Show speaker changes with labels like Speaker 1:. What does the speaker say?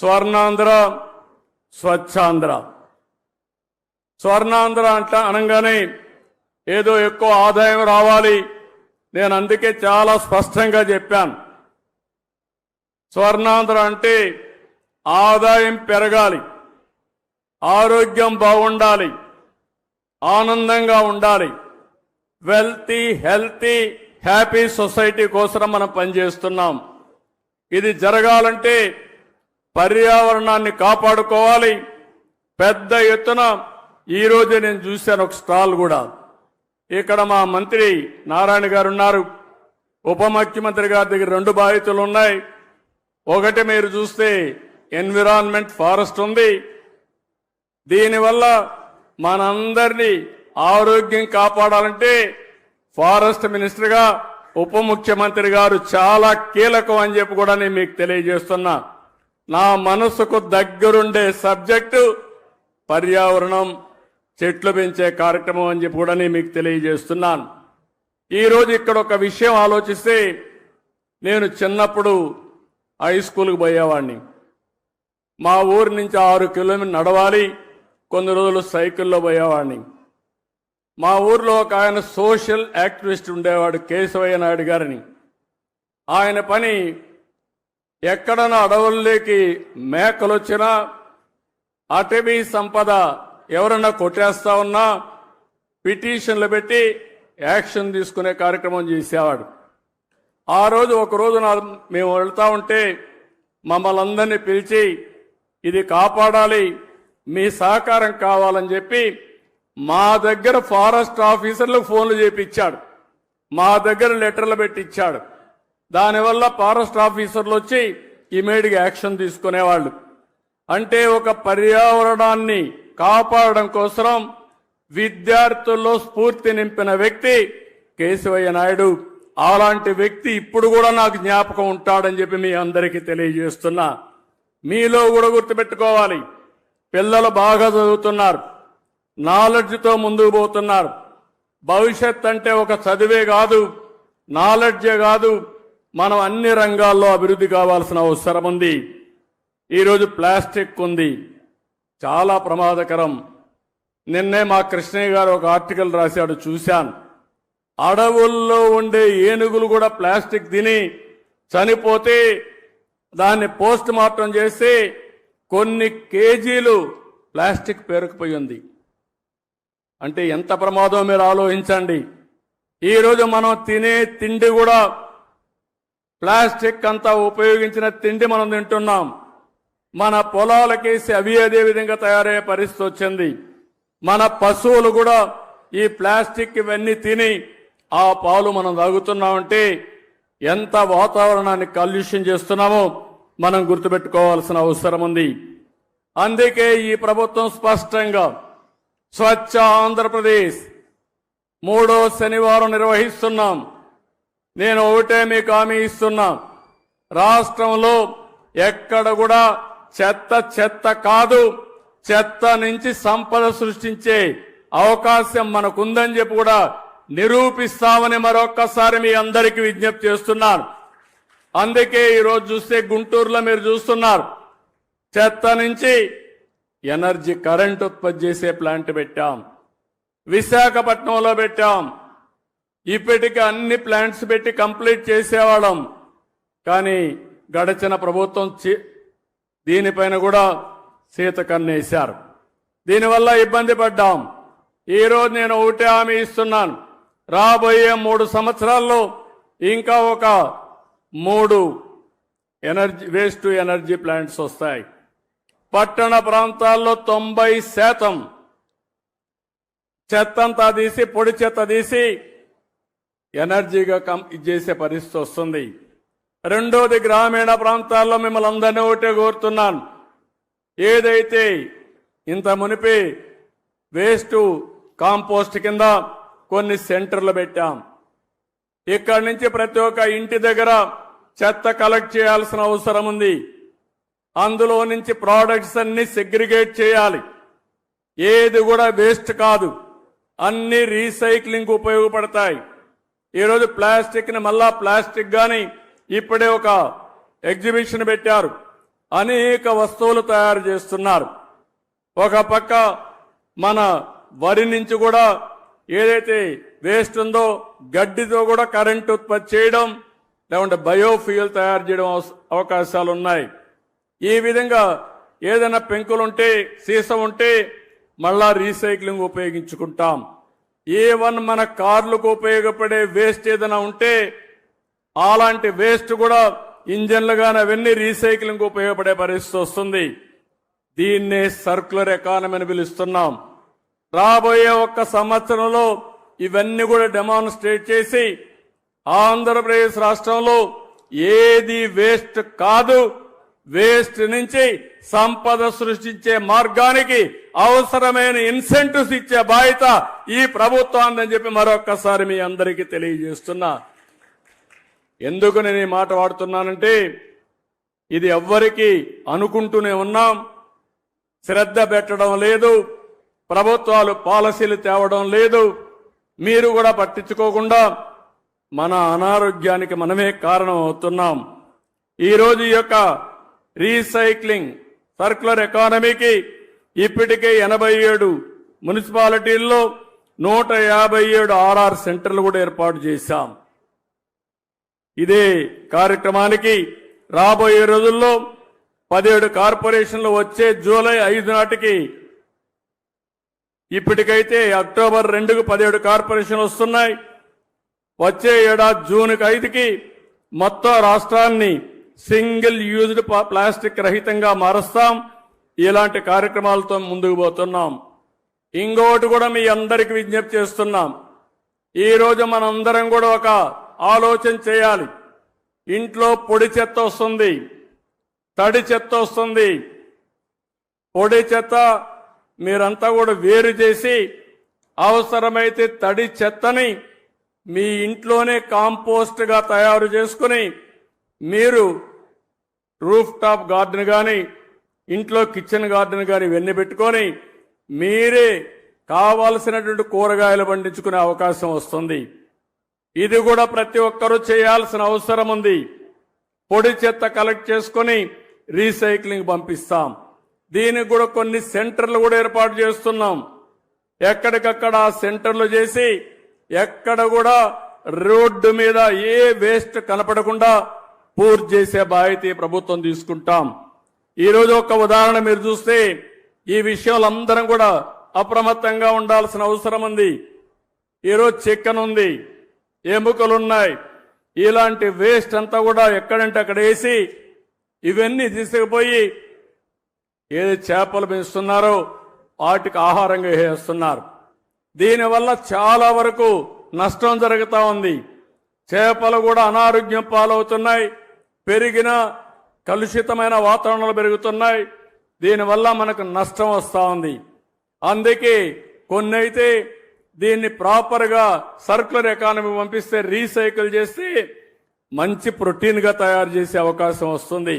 Speaker 1: స్వర్ణాంధ్ర స్వచ్ఛాంధ్ర. స్వర్ణాంధ్ర అనగానే ఏదో ఎక్కువ ఆదాయం రావాలి. నేను అందుకే చాలా స్పష్టంగా చెప్పాను. స్వర్ణాంధ్ర అంటే ఆదాయం పెరగాలి, ఆరోగ్యం బాగుండాలి, ఆనందంగా ఉండాలి, వెల్తీ హెల్తీ హ్యాపీ సొసైటీ కోసం మనం పనిచేస్తున్నాం. ఇది జరగాలంటే పర్యావరణాన్ని కాపాడుకోవాలి. పెద్ద ఎత్తున ఈరోజు నేను చూశాను ఒక స్టాల్ కూడా. ఇక్కడ మా మంత్రి నారాయణ గారు ఉన్నారు, ఉప ముఖ్యమంత్రి గారి దగ్గర 2 బాధ్యతలు ఉన్నాయి. ఒకటి మీరు చూస్తే ఎన్విరాన్మెంట్ ఫారెస్ట్ ఉంది. దీనివల్ల మనందరినీ ఆరోగ్యం కాపాడాలంటే ఫారెస్ట్ మినిస్టర్గా ఉప ముఖ్యమంత్రి గారు చాలా కీలకం అని చెప్పి కూడా నేను మీకు తెలియజేస్తున్నా. నా మనసుకు దగ్గరుండే సబ్జెక్టు పర్యావరణం, చెట్లు పెంచే కార్యక్రమం అని చెప్పి కూడా నేను మీకు తెలియజేస్తున్నాను. ఈరోజు ఇక్కడ ఒక విషయం ఆలోచిస్తే, నేను చిన్నప్పుడు హై స్కూల్కి పోయేవాడిని. మా ఊరి నుంచి 6 కిలోమీటర్లు నడవాలి, కొన్ని రోజులు సైకిల్లో పోయేవాడిని. మా ఊర్లో ఒక ఆయన సోషల్ యాక్టివిస్ట్ ఉండేవాడు, కేశవయ్య నాయుడు గారిని. ఆయన పని ఎక్కడన్నా అడవుల్లోకి మేకలు వచ్చినా, అటవీ సంపద ఎవరన్నా కొట్టేస్తా ఉన్నా పిటిషన్లు పెట్టి యాక్షన్ తీసుకునే కార్యక్రమం చేసేవాడు. ఆ రోజు ఒకరోజు మేము వెళ్తా ఉంటే మమ్మల్ని అందరినీ పిలిచి ఇది కాపాడాలి, మీ సహకారం కావాలని చెప్పి మా దగ్గర ఫారెస్ట్ ఆఫీసర్లకు ఫోన్లు చేపించాడు, మా దగ్గర లెటర్లు పెట్టించాడు. దానివల్ల ఫారెస్ట్ ఆఫీసర్లు వచ్చి ఇమీడియట్గా యాక్షన్ తీసుకునేవాళ్ళు. అంటే ఒక పర్యావరణాన్ని కాపాడడం కోసం విద్యార్థుల్లో స్ఫూర్తి నింపిన వ్యక్తి కేశవయ్య నాయుడు. అలాంటి వ్యక్తి ఇప్పుడు కూడా నాకు జ్ఞాపకం ఉంటాడని చెప్పి మీ అందరికీ తెలియజేస్తున్నా. మీలో కూడా గుర్తుపెట్టుకోవాలి, పిల్లలు బాగా చదువుతున్నారు, నాలెడ్జ్తో ముందుకు పోతున్నారు. భవిష్యత్ అంటే ఒక చదివే కాదు, నాలెడ్జే కాదు, మనం అన్ని రంగాల్లో అభివృద్ధి కావాల్సిన అవసరం ఉంది. ఈరోజు ప్లాస్టిక్ ఉంది, చాలా ప్రమాదకరం. నిన్నే మా కృష్ణయ్య గారు ఒక ఆర్టికల్ రాశాడు, చూశాను. అడవుల్లో ఉండే ఏనుగులు కూడా ప్లాస్టిక్ తిని చనిపోతే దాన్ని పోస్ట్ మార్టం చేసి కొన్ని కేజీలు ప్లాస్టిక్ పేరుకుపోయింది. అంటే ఎంత ప్రమాదం మీరు ఆలోచించండి. ఈరోజు మనం తినే తిండి కూడా ప్లాస్టిక్ అంతా ఉపయోగించిన తిండి మనం తింటున్నాం. మన పొలాలకేసి అవి అదే విధంగా తయారయ్యే పరిస్థితి వచ్చింది. మన పశువులు కూడా ఈ ప్లాస్టిక్ ఇవన్నీ తిని ఆ పాలు మనం తాగుతున్నామంటే ఎంత వాతావరణాన్ని కాలుష్యం చేస్తున్నామో మనం గుర్తుపెట్టుకోవాల్సిన అవసరం ఉంది. అందుకే ఈ ప్రభుత్వం స్పష్టంగా స్వచ్ఛ ఆంధ్రప్రదేశ్ 3వ శనివారం నిర్వహిస్తున్నాం. నేను ఒకటే మీకు హామీ ఇస్తున్నా, రాష్ట్రంలో ఎక్కడ కూడా చెత్త కాదు, చెత్త నుంచి సంపద సృష్టించే అవకాశం మనకుందని చెప్పి కూడా నిరూపిస్తామని మరొక్కసారి మీ అందరికీ విజ్ఞప్తి చేస్తున్నాను. అందుకే ఈరోజు చూస్తే గుంటూరులో మీరు చూస్తున్నారు, చెత్త నుంచి ఎనర్జీ కరెంట్ ఉత్పత్తి చేసే ప్లాంట్ పెట్టాం, విశాఖపట్నంలో పెట్టాం. ఇప్పటికీ అన్ని ప్లాంట్స్ పెట్టి కంప్లీట్ చేసేవాళ్ళం. కానీ గడిచిన ప్రభుత్వం దీనిపైన కూడా సీతకన్నేశారు. దీనివల్ల ఇబ్బంది పడ్డాం. ఈరోజు నేను ఒకటే హామీ ఇస్తున్నాను, రాబోయే 3 సంవత్సరాల్లో ఇంకా ఒక 3 వేస్ట్ టు ఎనర్జీ ప్లాంట్స్ వస్తాయి. పట్టణ ప్రాంతాల్లో 90% చెత్తంతా తీసి, పొడి చెత్త తీసి ఎనర్జీగా చేసే పరిస్థితి వస్తుంది. రెండోది, గ్రామీణ ప్రాంతాల్లో మిమ్మల్ని అందరినీ ఒకటే కోరుతున్నాను, ఏదైతే ఇంత మునిపి వేస్ట్ కాంపోస్ట్ కింద కొన్ని సెంటర్లు పెట్టాం. ఇక్కడి నుంచి ప్రతి ఒక్క ఇంటి దగ్గర చెత్త కలెక్ట్ చేయాల్సిన అవసరం ఉంది. అందులో నుంచి ప్రోడక్ట్స్ అన్ని సెగ్రిగేట్ చేయాలి. ఏది కూడా వేస్ట్ కాదు, అన్ని రీసైక్లింగ్ ఉపయోగపడతాయి. ఈరోజు ప్లాస్టిక్ ని మళ్ళా ప్లాస్టిక్ గాని ఇప్పుడే ఒక ఎగ్జిబిషన్ పెట్టారు. అనేక వస్తువులు తయారు చేస్తున్నారు. ఒక పక్క మన వరి నుంచి కూడా ఏదైతే వేస్ట్ ఉందో గడ్డితో కూడా కరెంట్ ఉత్పత్తి చేయడం, లేకుంటే బయోఫ్యూయల్ తయారు చేయడం అవకాశాలు ఉన్నాయి. ఈ విధంగా ఏదైనా పెంకులుంటే సీసం ఉంటే మళ్ళా రీసైక్లింగ్ ఉపయోగించుకుంటాం. ఈవన్ మన కార్లకు ఉపయోగపడే వేస్ట్ ఏదైనా ఉంటే అలాంటి వేస్ట్ కూడా ఇంజన్లు కానీ అవన్నీ రీసైక్లింగ్ ఉపయోగపడే పరిస్థితి వస్తుంది. దీన్నే సర్క్యులర్ ఎకానమీ అని పిలుస్తున్నాం. రాబోయే 1 సంవత్సరంలో ఇవన్నీ కూడా డెమాన్స్ట్రేట్ చేసి ఆంధ్రప్రదేశ్ రాష్ట్రంలో ఏది వేస్ట్ కాదు, వేస్ట్ నుంచి సంపద సృష్టించే మార్గానికి అవసరమైన ఇన్సెంటివ్స్ ఇచ్చే బాధ్యత ఈ ప్రభుత్వాన్ని అని చెప్పి మరొక్కసారి మీ అందరికీ తెలియజేస్తున్నా. ఎందుకు నేను ఈ మాట వాడుతున్నానంటే ఇది ఎవ్వరికి అనుకుంటూనే ఉన్నాం, శ్రద్ధ పెట్టడం లేదు, ప్రభుత్వాలు పాలసీలు తేవడం లేదు, మీరు కూడా పట్టించుకోకుండా మన అనారోగ్యానికి మనమే కారణం అవుతున్నాం. ఈరోజు ఈ యొక్క రీసైక్లింగ్ సర్క్యులర్ ఎకానమీకి ఇప్పటికే 87 మున్సిపాలిటీల్లో 157 ఆర్ఆర్ సెంటర్లు కూడా ఏర్పాటు చేశాం. ఇదే కార్యక్రమానికి రాబోయే రోజుల్లో 17 కార్పొరేషన్లు వచ్చే జూలై 5 నాటికి, ఇప్పటికైతే అక్టోబర్ 2కు 17 కార్పొరేషన్లు వస్తున్నాయి. వచ్చే ఏడాది జూన్ 5కి మొత్తం రాష్ట్రాన్ని సింగిల్ యూజ్డ్ ప్లాస్టిక్ రహితంగా మారుస్తాం. ఇలాంటి కార్యక్రమాలతో ముందుకు పోతున్నాం. ఇంకోటి కూడా మీ అందరికీ విజ్ఞప్తి చేస్తున్నాం. ఈ రోజు మనందరం కూడా ఒక ఆలోచన చేయాలి. ఇంట్లో పొడి చెత్త వస్తుంది, తడి చెత్త వస్తుంది. పొడి చెత్త మీరంతా కూడా వేరు చేసి అవసరమైతే తడి చెత్తని మీ ఇంట్లోనే కాంపోస్ట్ గా తయారు చేసుకుని మీరు రూఫ్ టాప్ గార్డెన్ కానీ ఇంట్లో కిచెన్ గార్డెన్ కానీ ఇవన్నీ పెట్టుకొని మీరే కావాల్సినటువంటి కూరగాయలు పండించుకునే అవకాశం వస్తుంది. ఇది కూడా ప్రతి ఒక్కరూ చేయాల్సిన అవసరం ఉంది. పొడి చెత్త కలెక్ట్ చేసుకుని రీసైక్లింగ్ పంపిస్తాం. దీనికి కూడా కొన్ని సెంటర్లు కూడా ఏర్పాటు చేస్తున్నాం. ఎక్కడికక్కడ ఆ సెంటర్లు చేసి ఎక్కడ కూడా రోడ్డు మీద ఏ వేస్ట్ కనపడకుండా పూర్తి చేసే బాధ్యత ప్రభుత్వం తీసుకుంటాం. ఈరోజు ఒక ఉదాహరణ మీరు చూస్తే ఈ విషయంలో అందరం కూడా అప్రమత్తంగా ఉండాల్సిన అవసరం ఉంది. ఈరోజు చికెన్ ఉంది, ఎముకలున్నాయి, ఇలాంటి వేస్ట్ అంతా కూడా ఎక్కడంటే అక్కడ వేసి ఇవన్నీ తీసుకుపోయి ఏది చేపలు పెంచుతున్నారో వాటికి ఆహారంగా వేస్తున్నారు. దీనివల్ల చాలా వరకు నష్టం జరుగుతూ ఉంది. చేపలు కూడా అనారోగ్యం పాలవుతున్నాయి, పెరిగిన కలుషితమైన వాతావరణాలు పెరుగుతున్నాయి. దీనివల్ల మనకు నష్టం వస్తూ ఉంది. అందుకే కొన్ని అయితే దీన్ని ప్రాపర్గా సర్క్యులర్ ఎకానమీ పంపిస్తే రీసైకిల్ చేసి మంచి ప్రోటీన్గా తయారు చేసే అవకాశం వస్తుంది.